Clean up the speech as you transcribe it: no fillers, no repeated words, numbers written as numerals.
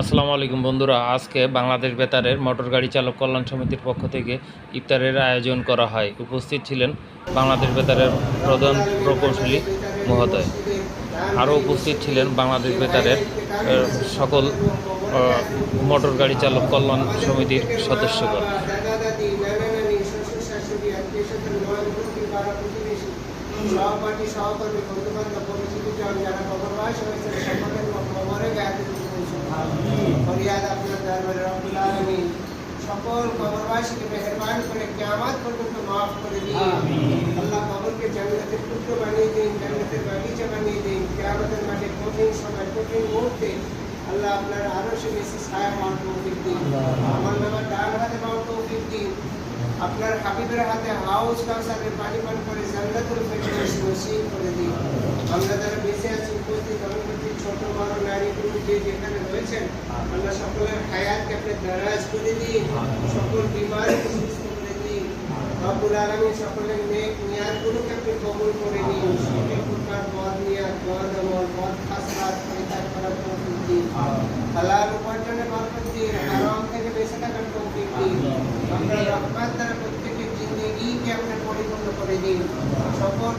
আসসালামু আলাইকুম বন্ধুরা, আজকে বাংলাদেশ বেতারের মোটর গাড়ি চালক কল্যাণ সমিতির পক্ষ থেকে ইফতারের আয়োজন করা হয়। উপস্থিত ছিলেন বাংলাদেশ বেতারের প্রধান প্রকৌশলী মহোদয়। আরও উপস্থিত ছিলেন বাংলাদেশ বেতারের সকল মোটর গাড়ি চালক কল্যাণ সমিতির সদস্যগণ। সহপাঠী সহকর্মী বন্ধুবান্ধব পরিচিতিজন যারা খবরবাস হয়েছে সকলের খবরে গায়ে ফরিয়াদ আপনার দরবারে রব্বুল আলামিন সকল খবরবাসীকে মেহেরবান করে কিয়ামত পর্যন্ত মাফ করে দিন। আল্লাহ কবরকে জান্নাতের টুকরো বানিয়ে দিন, জান্নাতের বাগিচা বানিয়ে দিন। কিয়ামতের মাঠে কঠিন সময় কঠিন মুহূর্তে আল্লাহ আপনার আরশের নিচে ছায়া পাওয়ার তৌফিক দিন। আমার নামার ডান হাতে পাওয়ার তৌফিক দিন। আপনার হাবিবের হাতে হাউস কাউসারের পানি পান করে জান্নাতুল ফেরদৌস নসিব করে দিন। আমরা যারা বেঁচে আছি উপস্থিত অনুপস্থিত ছোট বড় নারী পুরুষ যে যেখানে রয়েছেন আল্লাহ সকলের হায়াতকে আপনি দারাজ করে দিন, সকল বিমারকে সুস্থ করে দিন। রব্বুল আলামিন সকলের নেক নিয়াতগুলোকে আপনি কবুল করে নিন। সকল প্রকার বদ নিয়াত বদ আমল বদ খাসলাত পরিত্যাগ করার তৌফিক দিন। হালাল উপার্জনের বরকত দিন, হারাম থেকে বেঁচে থাকার তৌফিক দিন। আপনার রহমত দ্বারা প্রত্যেকের জিন্দেগিকে আপনি পরিপূর্ণ করে দিন। সকল